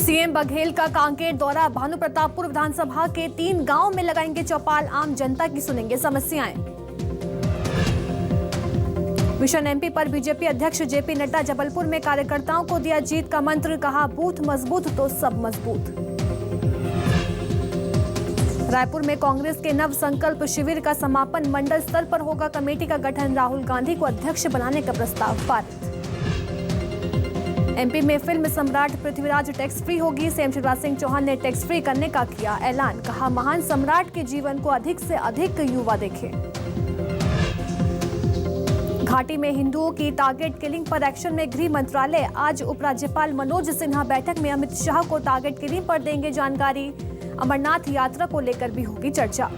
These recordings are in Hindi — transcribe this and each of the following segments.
सीएम बघेल का कांकेर दौरा। भानु प्रतापपुर विधानसभा के 3 गांव में लगाएंगे चौपाल। आम जनता की सुनेंगे समस्याएं। मिशन एमपी पर बीजेपी अध्यक्ष जेपी नड्डा। जबलपुर में कार्यकर्ताओं को दिया जीत का मंत्र। कहा, बूथ मजबूत तो सब मजबूत। रायपुर में कांग्रेस के नव संकल्प शिविर का समापन। मंडल स्तर पर होगा कमेटी का गठन। राहुल गांधी को अध्यक्ष बनाने का प्रस्ताव पारित। एमपी में फिल्म सम्राट पृथ्वीराज टैक्स फ्री होगी। सीएम शिवराज सिंह चौहान ने टैक्स फ्री करने का किया ऐलान। कहा, महान सम्राट के जीवन को अधिक से अधिक युवा देखें। घाटी में हिंदुओं की टारगेट किलिंग पर एक्शन में गृह मंत्रालय। आज उपराज्यपाल मनोज सिन्हा बैठक में अमित शाह को टारगेट किलिंग पर देंगे जानकारी। अमरनाथ यात्रा को लेकर भी होगी चर्चा।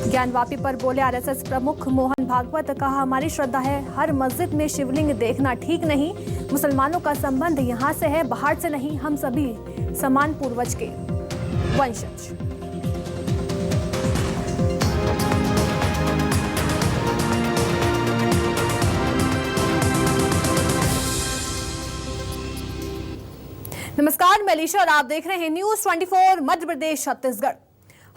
ज्ञानवापी पर बोले आरएसएस प्रमुख मोहन भागवत। कहा, हमारी श्रद्धा है, हर मस्जिद में शिवलिंग देखना ठीक नहीं। मुसलमानों का संबंध यहाँ से है, बाहर से नहीं। हम सभी समान पूर्वज के वंशज। नमस्कार, मैं लीशा और आप देख रहे हैं न्यूज 24 मध्य प्रदेश छत्तीसगढ़।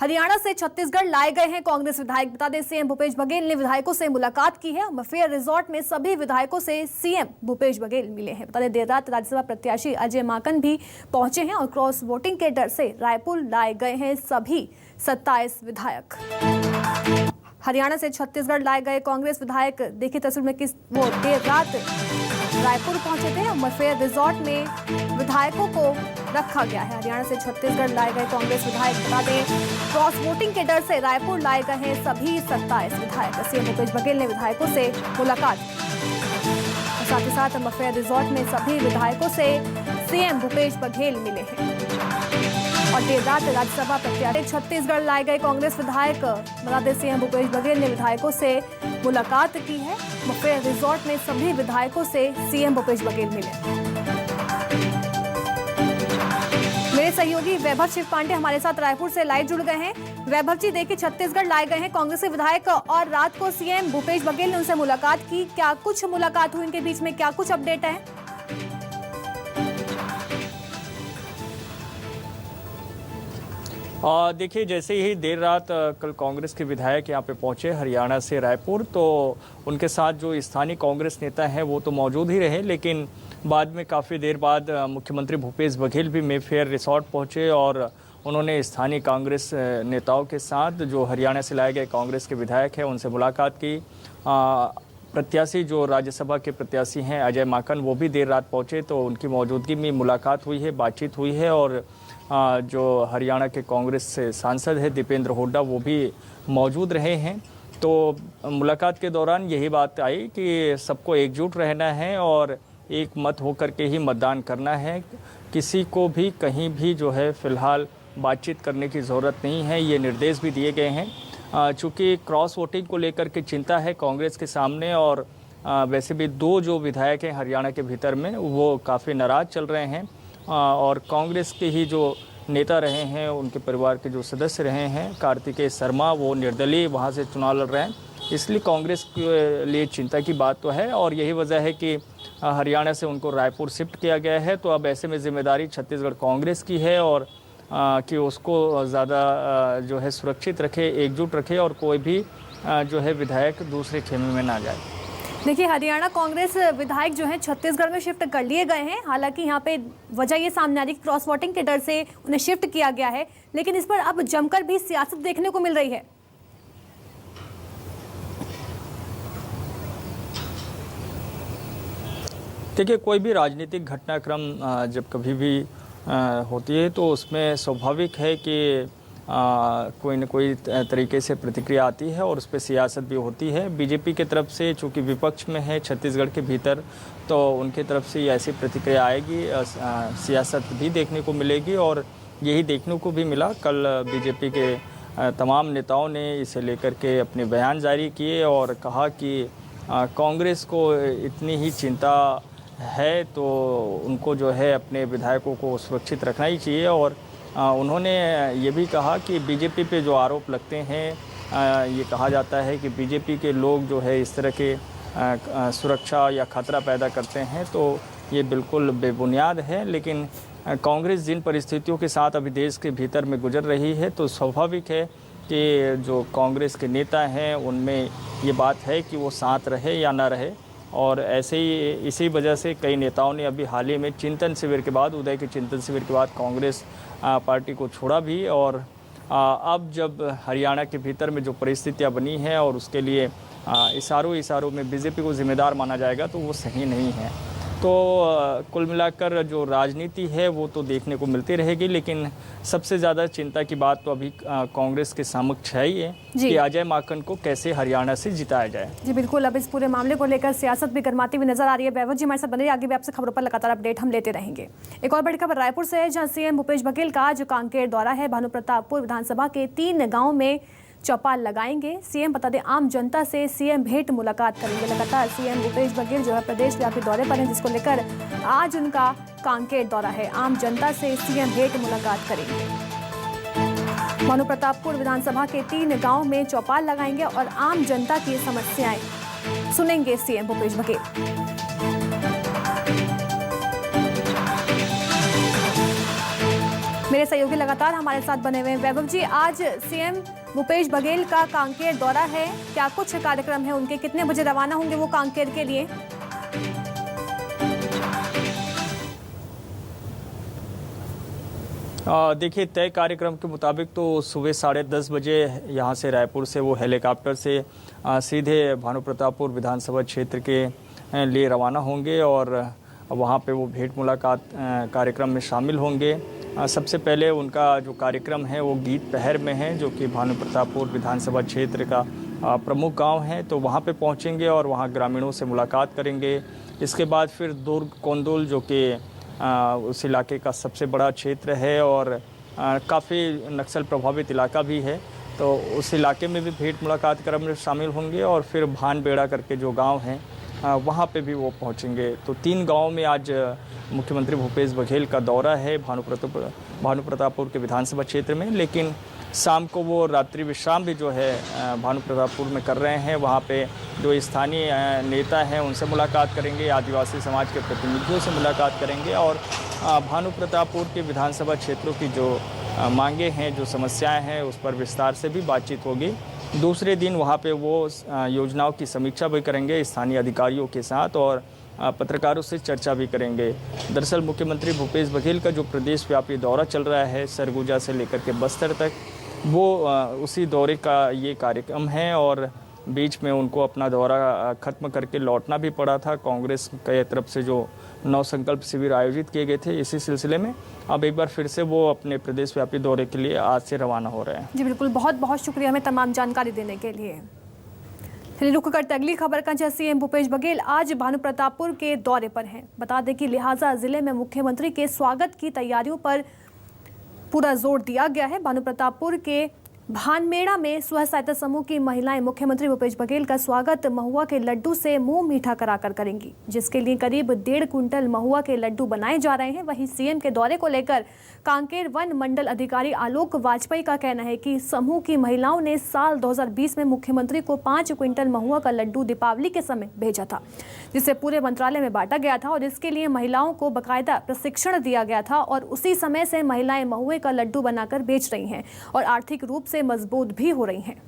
हरियाणा से छत्तीसगढ़ लाए गए हैं कांग्रेस विधायक। बता दें, सीएम भूपेश बघेल ने विधायकों से मुलाकात की है। मफेयर रिजॉर्ट में सभी विधायकों से सीएम भूपेश बघेल मिले हैं। बता दें, देर रात राज्यसभा प्रत्याशी अजय माकन भी पहुंचे हैं और क्रॉस वोटिंग के डर से रायपुर लाए गए हैं सभी 27 विधायक। हरियाणा से छत्तीसगढ़ लाए गए कांग्रेस विधायक, देखिए तस्वीर में किस वो देर रात रायपुर पहुंचे थे। मफेयर रिजॉर्ट में विधायकों को रखा गया है। हरियाणा से छत्तीसगढ़ लाए गए कांग्रेस विधायक। बता दें, क्रॉस वोटिंग के डर से रायपुर लाए गए हैं सभी 27 विधायक। सीएम भूपेश बघेल ने विधायकों से मुलाकात की। साथ ही साथ मफेयर रिजॉर्ट में सभी विधायकों से सीएम भूपेश बघेल मिले हैं। और देर रात राज्यसभा प्रत्याशी छत्तीसगढ़ लाए गए कांग्रेस विधायक। बता दें, सीएम भूपेश बघेल ने विधायकों से मुलाकात की है। मफेयर रिजॉर्ट में सभी विधायकों से सीएम भूपेश बघेल मिले। मेरे सहयोगी वैभव शिव पांडे हमारे साथ रायपुर से लाइव जुड़ गए हैं। वैभव जी, देखिए छत्तीसगढ़ लाए गए हैं कांग्रेस के विधायक और रात को सीएम भूपेश बघेल ने उनसे मुलाकात की। क्या कुछ मुलाकात हुई इनके बीच में, क्या कुछ अपडेट है? देखिए, जैसे ही देर रात कल कांग्रेस के विधायक यहाँ पे पहुंचे हरियाणा से रायपुर, तो उनके साथ जो स्थानीय कांग्रेस नेता हैं वो तो मौजूद ही रहे, लेकिन बाद में काफ़ी देर बाद मुख्यमंत्री भूपेश बघेल भी मेफेयर रिसॉर्ट पहुंचे और उन्होंने स्थानीय कांग्रेस नेताओं के साथ जो हरियाणा से लाए गए कांग्रेस के विधायक हैं उनसे मुलाकात की। प्रत्याशी जो राज्यसभा के प्रत्याशी हैं अजय माकन, वो भी देर रात पहुँचे, तो उनकी मौजूदगी में मुलाकात हुई है, बातचीत हुई है। और जो हरियाणा के कांग्रेस से सांसद है दीपेंद्र हुड्डा, वो भी मौजूद रहे हैं। तो मुलाकात के दौरान यही बात आई कि सबको एकजुट रहना है और एक मत होकर के ही मतदान करना है। किसी को भी कहीं भी जो है फ़िलहाल बातचीत करने की ज़रूरत नहीं है, ये निर्देश भी दिए गए हैं। चूँकि क्रॉस वोटिंग को लेकर के चिंता है कांग्रेस के सामने, और वैसे भी 2 जो विधायक हैं हरियाणा के भीतर में वो काफ़ी नाराज़ चल रहे हैं। और कांग्रेस के ही जो नेता रहे हैं, उनके परिवार के जो सदस्य रहे हैं कार्तिकेय शर्मा, वो निर्दलीय वहाँ से चुनाव लड़ रहे हैं। इसलिए कांग्रेस के लिए चिंता की बात तो है, और यही वजह है कि हरियाणा से उनको रायपुर शिफ्ट किया गया है। तो अब ऐसे में जिम्मेदारी छत्तीसगढ़ कांग्रेस की है और कि उसको ज़्यादा जो है सुरक्षित रखे, एकजुट रखे और कोई भी जो है विधायक दूसरे खेमे में ना जाए। देखिए, हरियाणा कांग्रेस विधायक जो हैं छत्तीसगढ़ में शिफ्ट कर लिए गए हैं। हालांकि यहाँ पे वजह ये सामने आ रही है, क्रॉस वोटिंग के डर से उन्हें शिफ्ट किया गया है, लेकिन इस पर अब जमकर भी सियासत देखने को मिल रही है। देखिए, कोई भी राजनीतिक घटनाक्रम जब कभी भी होती है तो उसमें स्वाभाविक है कि कोई न कोई तरीके से प्रतिक्रिया आती है और उस पर सियासत भी होती है। बीजेपी की तरफ से चूँकि विपक्ष में है छत्तीसगढ़ के भीतर, तो उनकी तरफ से ऐसी प्रतिक्रिया आएगी, सियासत भी देखने को मिलेगी। और यही देखने को भी मिला। कल बीजेपी के तमाम नेताओं ने इसे लेकर के अपने बयान जारी किए और कहा कि कांग्रेस को इतनी ही चिंता है तो उनको जो है अपने विधायकों को सुरक्षित रखना ही चाहिए। और उन्होंने ये भी कहा कि बीजेपी पे जो आरोप लगते हैं, ये कहा जाता है कि बीजेपी के लोग जो है इस तरह के सुरक्षा या खतरा पैदा करते हैं, तो ये बिल्कुल बेबुनियाद है। लेकिन कांग्रेस जिन परिस्थितियों के साथ अभी देश के भीतर में गुजर रही है, तो स्वाभाविक है कि जो कांग्रेस के नेता हैं उनमें ये बात है कि वो साथ रहे या ना रहे। और ऐसे ही इसी वजह से कई नेताओं ने अभी हाल ही में चिंतन शिविर के बाद, उदय के चिंतन शिविर के बाद कांग्रेस पार्टी को छोड़ा भी। और अब जब हरियाणा के भीतर में जो परिस्थितियां बनी हैं और उसके लिए इशारों में बीजेपी को जिम्मेदार माना जाएगा, तो वो सही नहीं है। तो कुल मिलाकर जो राजनीति है वो तो देखने को मिलती रहेगी, लेकिन सबसे ज़्यादा चिंता की बात तो अभी कांग्रेस के समक्ष है ही है कि अजय माकन को कैसे हरियाणा से जिताया जाए। जी बिल्कुल, अब इस पूरे मामले को लेकर सियासत भी गर्माती हुई नजर आ रही है। वैभव जी हमारे साथ बने रहिए, आगे भी आपसे खबरों पर लगातार अपडेट हम लेते रहेंगे। एक और बड़ी खबर रायपुर से है, जहां सीएम भूपेश बघेल का आज कांकेर दौरा है। भानुप्रतापपुर विधानसभा के 3 गाँव में चौपाल लगाएंगे। सीएम बता दें, आम जनता से सीएम भेंट मुलाकात करेंगे। लगातार सीएम भूपेश बघेल जो है प्रदेश व्यापी दौरे पर हैं, जिसको लेकर आज उनका कांकेर दौरा है। आम जनता से सीएम भेंट मुलाकात करेंगे। भानुप्रतापपुर विधानसभा के 3 गांव में चौपाल लगाएंगे और आम जनता की समस्याएं सुनेंगे सीएम भूपेश बघेल। मेरे सहयोगी लगातार हमारे साथ बने हुए हैं। वैभव जी, आज सीएम भूपेश बघेल का कांकेर दौरा है, क्या कुछ कार्यक्रम है उनके? कितने बजे रवाना होंगे वो कांकेर के लिए? देखिए, तय कार्यक्रम के मुताबिक तो सुबह 10:30 बजे यहाँ से रायपुर से वो हेलीकॉप्टर से सीधे भानुप्रतापपुर विधानसभा क्षेत्र के लिए रवाना होंगे और वहाँ पे वो भेंट मुलाकात कार्यक्रम में शामिल होंगे। सबसे पहले उनका जो कार्यक्रम है वो गीत पहर में है, जो कि भानुप्रतापपुर विधानसभा क्षेत्र का प्रमुख गांव है। तो वहाँ पे पहुँचेंगे और वहाँ ग्रामीणों से मुलाकात करेंगे। इसके बाद फिर दुर्ग कोंदुल, जो कि उस इलाके का सबसे बड़ा क्षेत्र है और काफ़ी नक्सल प्रभावित इलाका भी है, तो उस इलाके में भी भेंट मुलाकात क्रम में शामिल होंगे। और फिर भानबेड़ा करके जो गांव हैं वहाँ पे भी वो पहुँचेंगे। तो 3 गाँव में आज मुख्यमंत्री भूपेश बघेल का दौरा है भानुप्रतापपुर के विधानसभा क्षेत्र में, लेकिन शाम को वो रात्रि विश्राम भी जो है भानुप्रतापपुर में कर रहे हैं। वहाँ पे जो स्थानीय नेता हैं उनसे मुलाकात करेंगे, आदिवासी समाज के प्रतिनिधियों से मुलाकात करेंगे और भानुप्रतापपुर के विधानसभा क्षेत्रों की जो मांगे हैं, जो समस्याएं हैं, उस पर विस्तार से भी बातचीत होगी। दूसरे दिन वहाँ पे वो योजनाओं की समीक्षा भी करेंगे स्थानीय अधिकारियों के साथ और पत्रकारों से चर्चा भी करेंगे। दरअसल मुख्यमंत्री भूपेश बघेल का जो प्रदेश व्यापी दौरा चल रहा है सरगुजा से लेकर के बस्तर तक, वो उसी दौरे का ये कार्यक्रम है और बीच में उनको अपना दौरा ख़त्म करके लौटना भी पड़ा था। कांग्रेस की तरफ से जो 9 संकल्प शिविर आयोजित किए गए थे, इसी सिलसिले में अब एक बार फिर से वो अपने प्रदेश व्यापी दौरे के लिए आज से रवाना हो रहे हैं। जी बिल्कुल, बहुत बहुत शुक्रिया हमें तमाम जानकारी देने के लिए। चलिए रुक करते अगली खबर का, जैसे सीएम भूपेश बघेल आज भानुप्रतापपुर के दौरे पर हैं। बता दें कि लिहाजा जिले में मुख्यमंत्री के स्वागत की तैयारियों पर पूरा जोर दिया गया है। भानुप्रतापपुर के भानमेड़ा में स्व सहायता समूह की महिलाएं मुख्यमंत्री भूपेश बघेल का स्वागत महुआ के लड्डू से मुंह मीठा कराकर करेंगी, जिसके लिए करीब 1.5 क्विंटल महुआ के लड्डू बनाए जा रहे हैं। वहीं सीएम के दौरे को लेकर कांकेर वन मंडल अधिकारी आलोक वाजपेयी का कहना है कि समूह की महिलाओं ने साल 2020 में मुख्यमंत्री को 5 क्विंटल महुआ का लड्डू दीपावली के समय भेजा था, जिसे पूरे मंत्रालय में बांटा गया था और इसके लिए महिलाओं को बाकायदा प्रशिक्षण दिया गया था और उसी समय से महिलाएं महुए का लड्डू बनाकर बेच रही हैं और आर्थिक रूप से मजबूत भी हो रही हैं।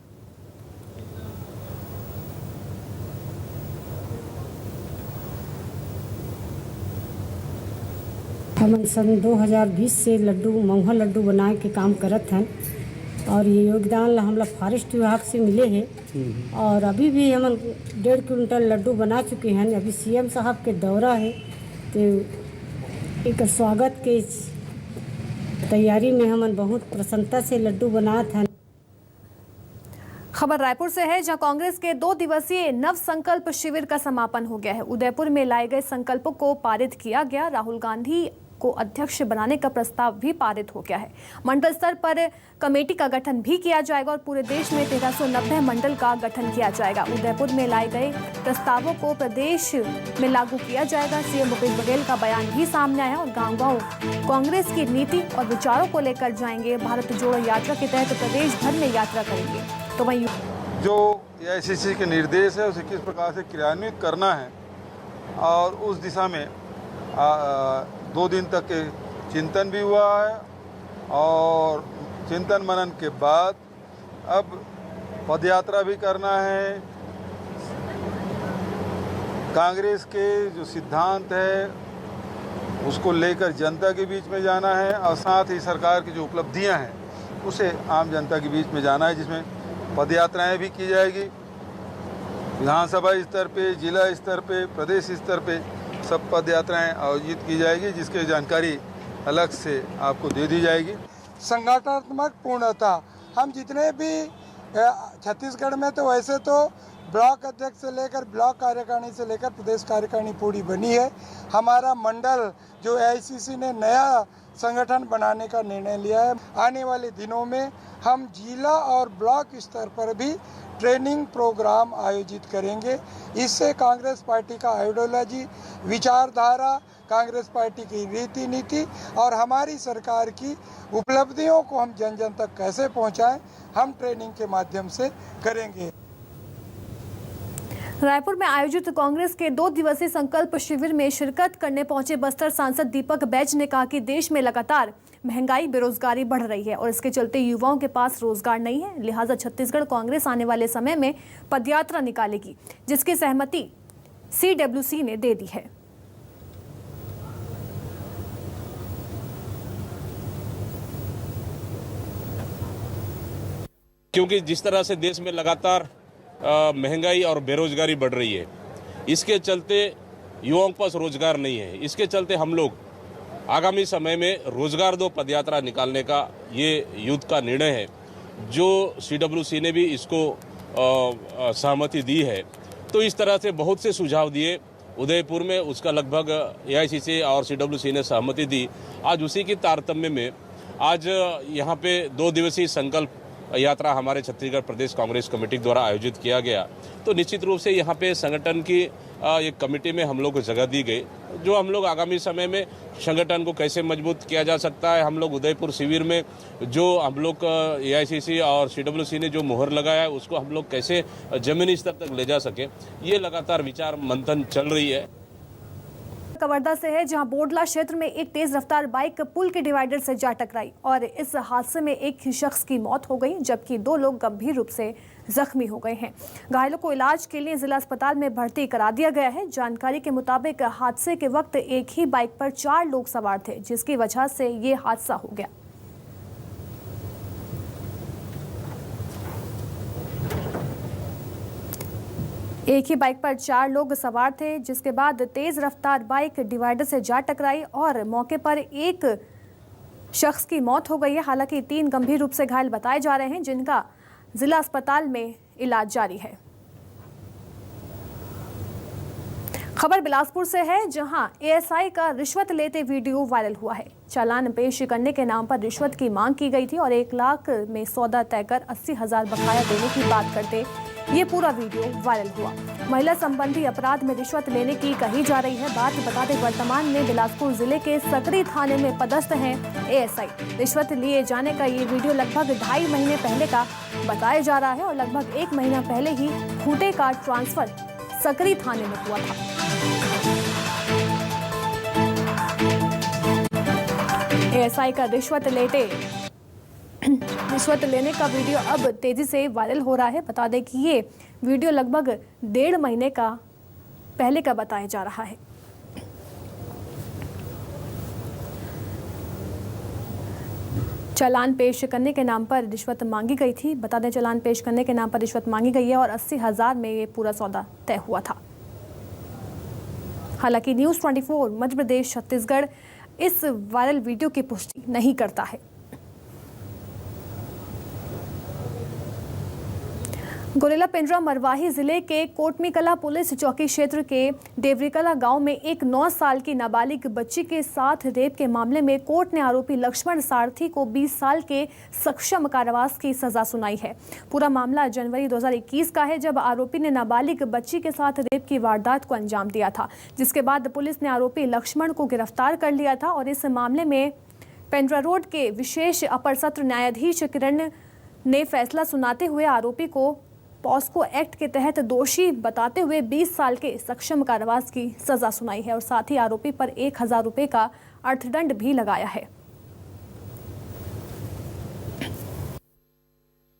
हम सन 2020 से महुआ लड्डू बनाए के काम करत हैं और ये योगदान हम लोग फॉरेस्ट विभाग से मिले हैं और अभी भी हम 1.5 क्विंटल लड्डू बना चुके हैं। अभी सीएम साहब के दौरा है तो एक स्वागत के तैयारी में हम बहुत प्रसन्नता से लड्डू बनात हैं। खबर रायपुर से है, जहां कांग्रेस के 2 दिवसीय नव संकल्प शिविर का समापन हो गया है। उदयपुर में लाए गए संकल्पों को पारित किया गया। राहुल गांधी को अध्यक्ष बनाने का प्रस्ताव भी पारित हो गया है। मंडल स्तर पर कमेटी का गठन भी किया जाएगा और पूरे देश में 1390 मंडल का गठन किया जाएगा। उदयपुर में लाए गए प्रस्तावों को प्रदेश में लागू किया जाएगा। सीएम भूपेश बघेल का बयान भी सामने आया और गांव-गांव कांग्रेस की नीति और विचारों को लेकर जाएंगे। भारत जोड़ो यात्रा के तहत प्रदेश भर में यात्रा करेंगे। तो वहीं जो एआईसीसी के निर्देश है उसे किस प्रकार से क्रियान्वित करना है और उस दिशा में 2 दिन तक के चिंतन भी हुआ है और चिंतन मनन के बाद अब पदयात्रा भी करना है। कांग्रेस के जो सिद्धांत है उसको लेकर जनता के बीच में जाना है और साथ ही सरकार की जो उपलब्धियां हैं उसे आम जनता के बीच में जाना है, जिसमें पदयात्राएं भी की जाएगी। विधानसभा स्तर पे, जिला स्तर पे, प्रदेश स्तर पे सब पदयात्राएं आयोजित की जाएगी, जिसकी जानकारी अलग से आपको दे दी जाएगी। संगठनात्मक पूर्णता, हम जितने भी छत्तीसगढ़ में तो वैसे तो ब्लॉक अध्यक्ष से लेकर ब्लॉक कार्यकारिणी से लेकर प्रदेश कार्यकारिणी पूरी बनी है। हमारा मंडल जो एआईसीसी ने नया संगठन बनाने का निर्णय लिया है। आने वाले दिनों में हम जिला और ब्लॉक स्तर पर भी ट्रेनिंग प्रोग्राम आयोजित करेंगे। इससे कांग्रेस पार्टी का आइडियोलॉजी, विचारधारा, कांग्रेस पार्टी की रीति नीति और हमारी सरकार की उपलब्धियों को हम जन जन तक कैसे पहुंचाएं, हम ट्रेनिंग के माध्यम से करेंगे। रायपुर में आयोजित कांग्रेस के 2 दिवसीय संकल्प शिविर में शिरकत करने पहुंचे बस्तर सांसद दीपक बैज ने कहा कि देश में लगातार महंगाई, बेरोजगारी बढ़ रही है और इसके चलते युवाओं के पास रोजगार नहीं है। लिहाजा छत्तीसगढ़ कांग्रेस आने वाले समय में पदयात्रा निकालेगी, जिसकी सहमति CWC ने दे दी है। क्योंकि जिस तरह से देश में लगातार महंगाई और बेरोजगारी बढ़ रही है, इसके चलते युवाओं के पास रोजगार नहीं है। इसके चलते हम लोग आगामी समय में रोजगार दो पदयात्रा निकालने का ये युद्ध का निर्णय है, जो CWC ने भी इसको सहमति दी है। तो इस तरह से बहुत से सुझाव दिए उदयपुर में, उसका लगभग AICC और CWC ने सहमति दी। आज उसी की तारतम्य में आज यहाँ पे 2 दिवसीय संकल्प यात्रा हमारे छत्तीसगढ़ प्रदेश कांग्रेस कमेटी द्वारा आयोजित किया गया। तो निश्चित रूप से यहाँ पे संगठन की एक कमेटी में हम लोग को जगह दी गई, जो हम लोग आगामी समय में संगठन को कैसे मजबूत किया जा सकता है। हम लोग उदयपुर शिविर में जो हम लोग AICC और CWC ने जो मुहर लगाया है, उसको हम लोग कैसे जमीनी स्तर तक ले जा सके, ये लगातार विचार मंथन चल रही है। कवर्धा से है, जहां बोडला क्षेत्र में एक तेज रफ्तार बाइक पुल के डिवाइडर से जा टकराई और इस हादसे में एक ही शख्स की मौत हो गई, जबकि 2 लोग गंभीर रूप से जख्मी हो गए हैं। घायलों को इलाज के लिए जिला अस्पताल में भर्ती करा दिया गया है। जानकारी के मुताबिक हादसे के वक्त एक ही बाइक पर 4 लोग सवार थे, जिसकी वजह से ये हादसा हो गया। एक ही बाइक पर 4 लोग सवार थे, जिसके बाद तेज रफ्तार बाइक डिवाइडर से जा टकराई और मौके पर एक शख्स की मौत हो गई है। हालांकि 3 गंभीर रूप से घायल बताए जा रहे हैं, जिनका जिला अस्पताल में इलाज जारी है। खबर बिलासपुर से है, जहां ASI का रिश्वत लेते वीडियो वायरल हुआ है। चालान पेश करने के नाम पर रिश्वत की मांग की गई थी और 1 लाख में सौदा तय कर 80,000 बकाया देने की बात करते ये पूरा वीडियो वायरल हुआ। महिला संबंधी अपराध में रिश्वत लेने की कही जा रही है। बात बता दें, वर्तमान में बिलासपुर जिले के सकरी थाने में पदस्थ हैं ASI। रिश्वत लिए जाने का ये वीडियो लगभग 2.5 महीने पहले का बताया जा रहा है और लगभग 1 महीना पहले ही खूंटे का ट्रांसफर सकरी थाने में हुआ था। ASI का रिश्वत लेने का वीडियो अब तेजी से वायरल हो रहा है। बता दें कि ये वीडियो लगभग 1.5 महीने का पहले का बताया जा रहा है। चालान पेश करने के नाम पर रिश्वत मांगी गई थी। बता दें, चालान पेश करने के नाम पर रिश्वत मांगी गई है और 80,000 में ये पूरा सौदा तय हुआ था। हालांकि न्यूज़ 24 मध्य प्रदेश छत्तीसगढ़ इस वायरल वीडियो की पुष्टि नहीं करता है। गोरेला पेंड्रा मरवाही जिले के कोटमीकला पुलिस चौकी क्षेत्र के देवरीकला गांव में एक 9 साल की नाबालिग बच्ची के साथ रेप के मामले में कोर्ट ने आरोपी लक्ष्मण सारथी को 20 साल के सश्रम कारावास की सजा सुनाई है। पूरा मामला जनवरी 2021 का है, जब आरोपी ने नाबालिग बच्ची के साथ रेप की वारदात को अंजाम दिया था, जिसके बाद पुलिस ने आरोपी लक्ष्मण को गिरफ्तार कर लिया था और इस मामले में पेंड्रा रोड के विशेष अपर सत्र न्यायाधीश किरण ने फैसला सुनाते हुए आरोपी को पॉस्को एक्ट के तहत दोषी बताते हुए 20 साल के सश्रम कारावास की सजा सुनाई है और साथ ही आरोपी पर 1,000 रुपये का अर्थदंड भी लगाया है।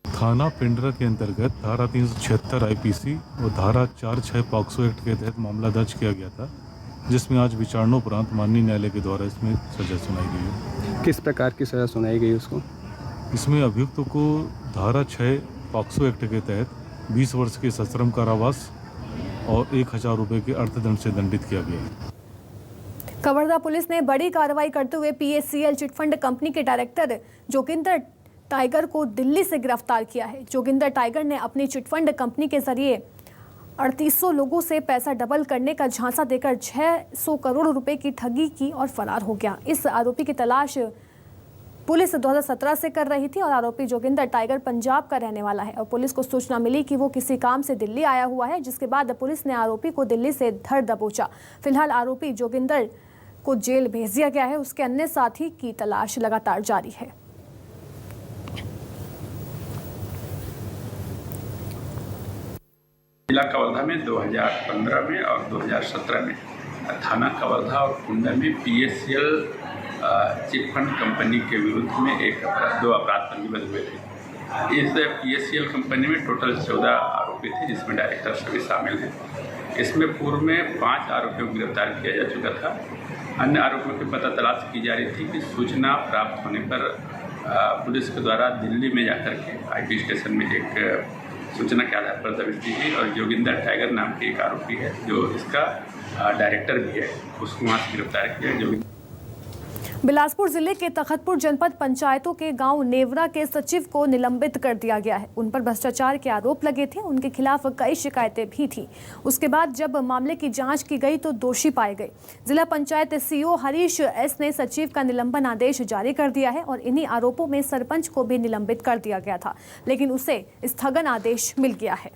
थाना पिंडरा के अंतर्गत धारा 376 आईपीसी और धारा 46 पॉक्सो एक्ट के तहत मामला दर्ज किया गया था, जिसमें आज विचारणोपरांत माननीय न्यायालय के द्वारा इसमें सजा सुनाई गई है। किस प्रकार की सजा सुनाई गई उसको? इसमें अभियुक्त को धारा 6 पॉक्सो एक्ट के तहत 20 वर्ष के सश्रम कारावास और 1000 रुपये के अर्थदंड से दंडित किया गया है। कवर्धा पुलिस ने बड़ी कार्रवाई करते हुए PACL चिटफंड कंपनी के डायरेक्टर जोगिंदर टाइगर को दिल्ली से गिरफ्तार किया है। जोगिंदर टाइगर ने अपनी चिटफंड कंपनी के जरिए 3800 लोगों से पैसा डबल करने का झांसा देकर 600 करोड़ रुपए की ठगी की और फरार हो गया। इस आरोपी की तलाश पुलिस 2017 से कर रही थी और आरोपी जोगिंदर टाइगर पंजाब का रहने वाला है और पुलिस को सूचना मिली कि वो किसी काम से दिल्ली आया हुआ है, जिसके बाद पुलिस ने आरोपी को दिल्ली से धर दबोचा। फिलहाल आरोपी जोगिंदर को जेल भेज दिया गया है। उसके अन्य साथी की तलाश लगातार जारी है। जिला कवर्धा में 2015 में और 2017 में थाना कवर्धा और कुंडा में PACL चिटफंड कंपनी के विरुद्ध में 2 अपराध पंजीबद्ध हुए थे। इस PACL कंपनी में टोटल 14 आरोपी थे, जिसमें डायरेक्टर सभी शामिल हैं। इसमें पूर्व में 5 आरोपियों को गिरफ्तार किया जा चुका था। अन्य आरोपियों की पता तलाश की जा रही थी कि सूचना प्राप्त होने पर पुलिस के द्वारा दिल्ली में जाकर के IP स्टेशन में एक सूचना के आधार पर दबिश दी गई और जोगिंदर टाइगर नाम के एक आरोपी है जो इसका डायरेक्टर भी है, उसको वहाँ से गिरफ्तार किया। बिलासपुर जिले के तखतपुर जनपद पंचायतों के गांव नेवरा के सचिव को निलंबित कर दिया गया है। उन पर भ्रष्टाचार के आरोप लगे थे। उनके खिलाफ कई शिकायतें भी थी। उसके बाद जब मामले की जांच की गई तो दोषी पाए गए। जिला पंचायत CO हरीश S ने सचिव का निलंबन आदेश जारी कर दिया है और इन्हीं आरोपों में सरपंच को भी निलंबित कर दिया गया था, लेकिन उसे स्थगन आदेश मिल गया है।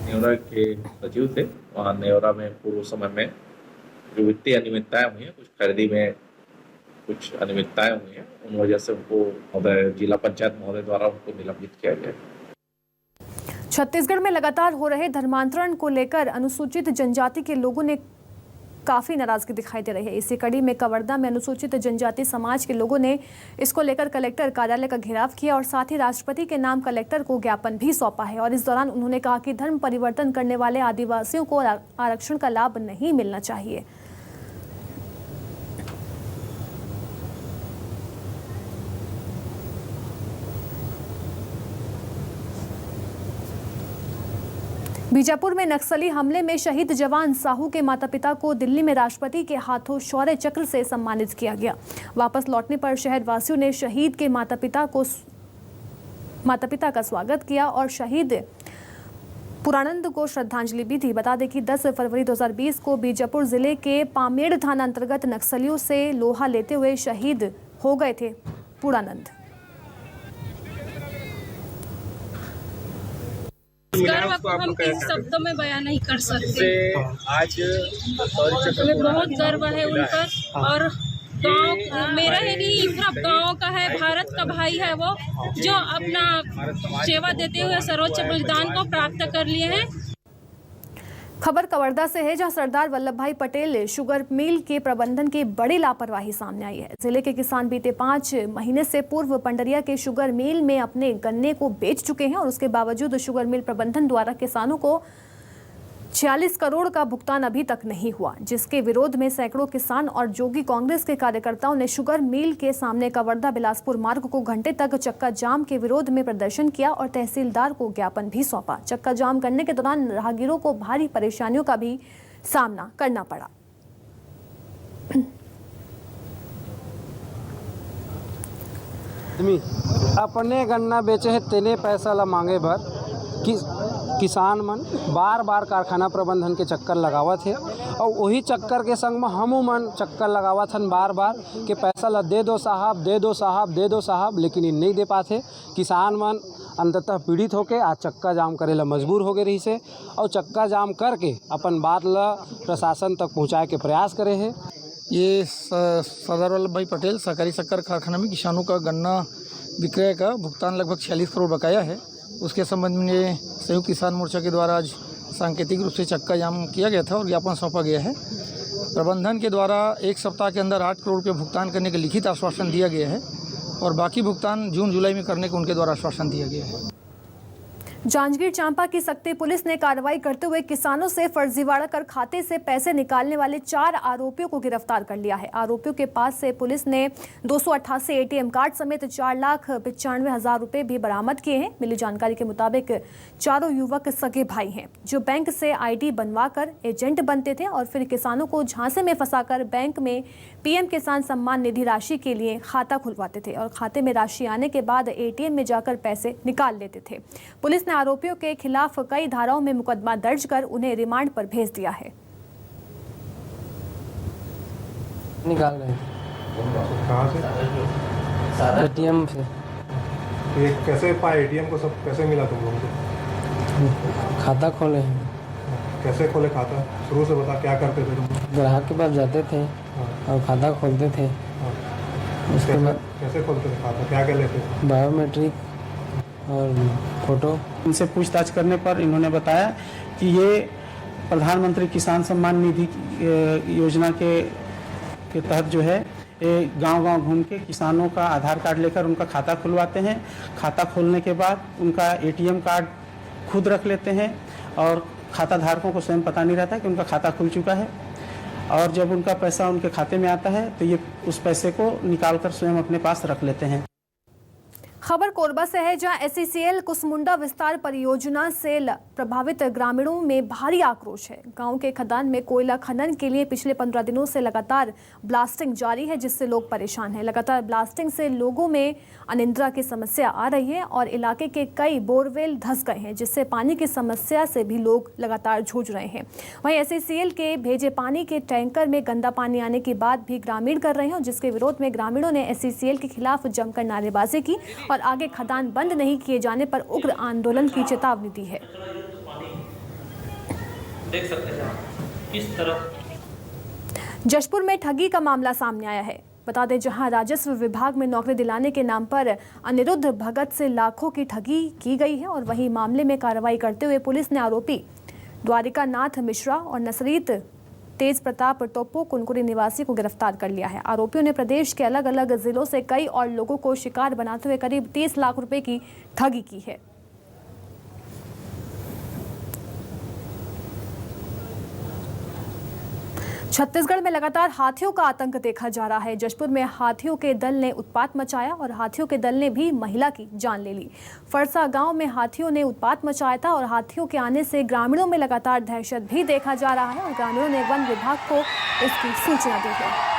नेवरा के सचिव थे। वहाँ नेवरा में पूर्व समय में जो वित्तीय अनियमितताएं हुई हैं, कुछ खरीदी में कुछ अनियमितताएं हुई हैं, उन वजह से उनको जिला पंचायत महोदय द्वारा उनको निलंबित किया गया। छत्तीसगढ़ में लगातार हो रहे धर्मांतरण को लेकर अनुसूचित जनजाति के लोगों ने काफी नाराजगी दिखाई दे रही है। इसी कड़ी में कवर्धा में अनुसूचित जनजाति समाज के लोगों ने इसको लेकर कलेक्टर कार्यालय का घेराव किया और साथ ही राष्ट्रपति के नाम कलेक्टर को ज्ञापन भी सौंपा है। और इस दौरान उन्होंने कहा कि धर्म परिवर्तन करने वाले आदिवासियों को आरक्षण का लाभ नहीं मिलना चाहिए। बीजापुर में नक्सली हमले में शहीद जवान साहू के माता पिता को दिल्ली में राष्ट्रपति के हाथों शौर्य चक्र से सम्मानित किया गया। वापस लौटने पर शहरवासियों ने शहीद के माता पिता का स्वागत किया और शहीद पुरानंद को श्रद्धांजलि भी दी। बता दें कि 10 फरवरी 2020 को बीजापुर जिले के पामेड़ थाना अंतर्गत नक्सलियों से लोहा लेते हुए शहीद हो गए थे पुरानंद। गर्व को हम किन शब्दों में बयान नहीं कर सकते। आज हमें बहुत गर्व है उन पर और गांव मेरा है नहीं, पूरा गांव का है, भारत का भाई है वो, जो अपना सेवा देते हुए सर्वोच्च बलिदान को प्राप्त कर लिए हैं। खबर कवर्धा से है, जहां सरदार वल्लभ भाई पटेल शुगर मिल के प्रबंधन की बड़ी लापरवाही सामने आई है। जिले के किसान बीते 5 महीने से पूर्व पंडरिया के शुगर मिल में अपने गन्ने को बेच चुके हैं और उसके बावजूद शुगर मिल प्रबंधन द्वारा किसानों को 46 करोड़ का भुगतान अभी तक नहीं हुआ, जिसके विरोध में सैकड़ों किसान और जोगी कांग्रेस के कार्यकर्ताओं ने शुगर मिल के सामने कवर्धा बिलासपुर मार्ग को घंटे तक चक्का जाम के विरोध में प्रदर्शन किया और तहसीलदार को ज्ञापन भी सौंपा। चक्का जाम करने के दौरान राहगीरों को भारी परेशानियों का भी सामना करना पड़ा। अपने गन्ना बेचे है तेने पैसा ला मांगे भर किसान मन बार बार कारखाना प्रबंधन के चक्कर लगावत है और वही चक्कर के संग में हमू मन चक्कर लगावत हन बार बार कि पैसा ला दे दो साहब, दे दो साहब, दे दो साहब, लेकिन इन नहीं दे पाते। किसान मन अंततः पीड़ित होके आज चक्का जाम करे ला मजबूर हो गए रही से और चक्का जाम करके अपन बात ला प्रशासन तक पहुँचाए के प्रयास करे है। ये सरदार वल्लभ भाई पटेल सहकारी शक्कर कारखाना में किसानों का गन्ना विक्रय का भुगतान लगभग 46 करोड़ बकाया है। उसके संबंध में संयुक्त किसान मोर्चा के द्वारा आज सांकेतिक रूप से चक्का जाम किया गया था और ज्ञापन सौंपा गया है। प्रबंधन के द्वारा 1 सप्ताह के अंदर 8 करोड़ रुपये भुगतान करने का लिखित आश्वासन दिया गया है और बाकी भुगतान जून जुलाई में करने का उनके द्वारा आश्वासन दिया गया है। जांजगीर चांपा की सक्ती पुलिस ने कार्रवाई करते हुए किसानों से फर्जीवाड़ा कर खाते से पैसे निकालने वाले 4 आरोपियों को गिरफ्तार कर लिया है। आरोपियों के पास से पुलिस ने 288 एटीएम कार्ड समेत 4,95,000 रुपए भी बरामद किए हैं। मिली जानकारी के मुताबिक चारों युवक सगे भाई हैं जो बैंक से आईडी बनवाकर एजेंट बनते थे और फिर किसानों को झांसे में फंसाकर बैंक में पीएम किसान सम्मान निधि राशि के लिए खाता खुलवाते थे और खाते में राशि आने के बाद एटीएम में जाकर पैसे निकाल लेते थे। पुलिस ने आरोपियों के खिलाफ कई धाराओं में मुकदमा दर्ज कर उन्हें रिमांड पर भेज दिया है। निकाल रहे कहाँ से? एटीएम से। ये कैसे पाए एटीएम को, सब कैसे मिला तुम लोगों को? खाता खोले हैं। कैसे खोले खाता? शुरू से बता, क्या करते थे तुम? ग्राहक के पास जाते थे और खाता खोलते थे। उसके बाद कैसे खोलते थे खाता, क्या क्या लेते थे? बायोमेट्रिक और फोटो। इनसे पूछताछ करने पर इन्होंने बताया कि ये प्रधानमंत्री किसान सम्मान निधि योजना के तहत जो है ये गांव-गांव घूम के किसानों का आधार कार्ड लेकर उनका खाता खुलवाते हैं। खाता खोलने के बाद उनका एटीएम कार्ड खुद रख लेते हैं और खाता धारकों को स्वयं पता नहीं रहता कि उनका खाता खुल चुका है और जब उनका पैसा उनके खाते में आता है तो ये उस पैसे को निकालकर स्वयं अपने पास रख लेते हैं। खबर कोरबा से है जहां एसईसीएल कुसमुंडा विस्तार परियोजना से प्रभावित ग्रामीणों में भारी आक्रोश है। गांव के खदान में कोयला खनन के लिए पिछले 15 दिनों से लगातार ब्लास्टिंग जारी है जिससे लोग परेशान हैं। लगातार ब्लास्टिंग से लोगों में अनिद्रा की समस्या आ रही है और इलाके के कई बोरवेल धंस गए हैं जिससे पानी की समस्या से भी लोग लगातार जूझ रहे हैं। वहीं एसईसीएल के भेजे पानी के टैंकर में गंदा पानी आने की बात भी ग्रामीण कर रहे हैं जिसके विरोध में ग्रामीणों ने एसईसीएल के खिलाफ जमकर नारेबाजी की और आगे खदान बंद नहीं किए जाने पर उग्र आंदोलन की चेतावनी दी है। देख सकते हैं किस तरह जशपुर में ठगी का मामला सामने आया है। बता दें जहां राजस्व विभाग में नौकरी दिलाने के नाम पर अनिरुद्ध भगत से लाखों की ठगी की गई है और वहीं मामले में कार्रवाई करते हुए पुलिस ने आरोपी द्वारिका नाथ मिश्रा और नसरीत तेज प्रताप टोप्पो कुनकुरी निवासी को गिरफ्तार कर लिया है। आरोपियों ने प्रदेश के अलग अलग जिलों से कई और लोगों को शिकार बनाते हुए करीब 30 लाख रुपए की ठगी की है। छत्तीसगढ़ में लगातार हाथियों का आतंक देखा जा रहा है। जशपुर में हाथियों के दल ने उत्पात मचाया और हाथियों के दल ने भी महिला की जान ले ली। फरसा गांव में हाथियों ने उत्पात मचाया था और हाथियों के आने से ग्रामीणों में लगातार दहशत भी देखा जा रहा है और ग्रामीणों ने वन विभाग को इसकी सूचना दी है।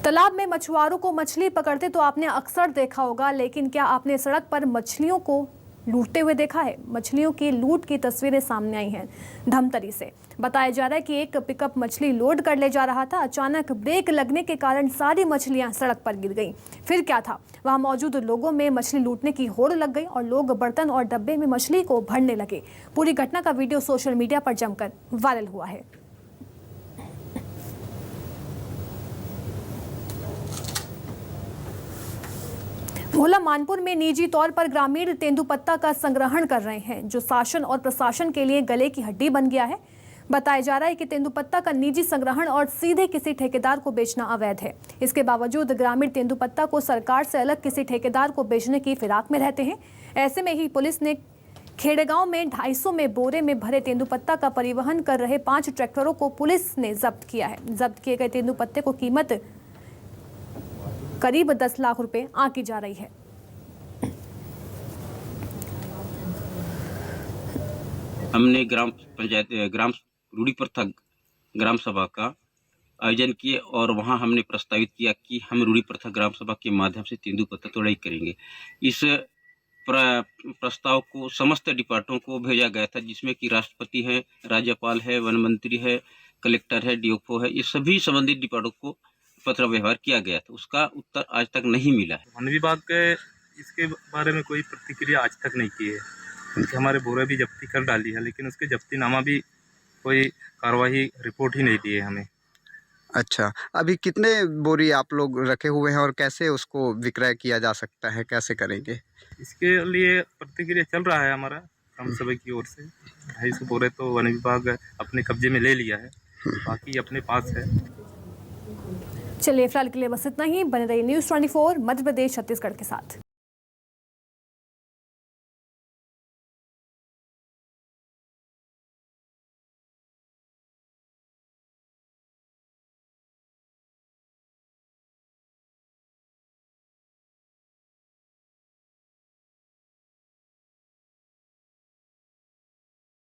तालाब में मछुआरों को मछली पकड़ते तो आपने अक्सर देखा होगा, लेकिन क्या आपने सड़क पर मछलियों को लूटते हुए देखा है? मछलियों की लूट की तस्वीरें सामने आई हैं धमतरी से। बताया जा रहा है कि एक पिकअप मछली लोड कर ले जा रहा था। अचानक ब्रेक लगने के कारण सारी मछलियां सड़क पर गिर गईं। फिर क्या था, वहां मौजूद लोगों में मछली लूटने की होड़ लग गई और लोग बर्तन और डब्बे में मछली को भरने लगे। पूरी घटना का वीडियो सोशल मीडिया पर जमकर वायरल हुआ है। भोला मानपुर में निजी तौर पर ग्रामीण तेंदुपत्ता का संग्रहण कर रहे हैं जो शासन और प्रशासन के लिए गले की हड्डी बन गया है। बताया जा रहा है कि तेंदुपत्ता का निजी संग्रहण और सीधे किसी ठेकेदार को बेचना अवैध है। इसके बावजूद ग्रामीण तेंदुपत्ता को सरकार से अलग किसी ठेकेदार को बेचने की फिराक में रहते हैं। ऐसे में ही पुलिस ने खेड़गांव में 250 में बोरे में भरे तेंदुपत्ता का परिवहन कर रहे 5 ट्रैक्टरों को पुलिस ने जब्त किया है। जब्त किए गए तेंदुपत्ते को कीमत करीब 10 लाख रुपए आंकी जा रही है। हमने ग्राम रूढ़ी प्रथा ग्राम सभा का आयोजन किए और वहां हमने प्रस्तावित किया कि हम रूढ़ी प्रथा ग्राम सभा के माध्यम से तेंदुपत्ता तोड़ाई करेंगे। इस प्रस्ताव को समस्त डिपार्टमेंटों को भेजा गया था जिसमें कि राष्ट्रपति है, राज्यपाल है, वन मंत्री है, कलेक्टर है, डीएफओ है, ये सभी संबंधित डिपार्टमेंटों को पत्र व्यवहार किया गया था। उसका उत्तर आज तक नहीं मिला है। वन विभाग के इसके बारे में कोई प्रतिक्रिया आज तक नहीं की है। उनके हमारे बोरे भी जब्ती कर डाली है, लेकिन उसके जब्तीनामा भी कोई कार्रवाई रिपोर्ट ही नहीं दी है हमें। अच्छा, अभी कितने बोरी आप लोग रखे हुए हैं और कैसे उसको विक्रय किया जा सकता है, कैसे करेंगे? इसके लिए प्रतिक्रिया चल रहा है हमारा ग्राम सभा की ओर से। 250 बोरे तो वन विभाग अपने कब्जे में ले लिया है, बाकी अपने पास है। चलिए फिलहाल के लिए बस इतना ही। बने रहिए न्यूज़ 24 मध्य प्रदेश छत्तीसगढ़ के साथ।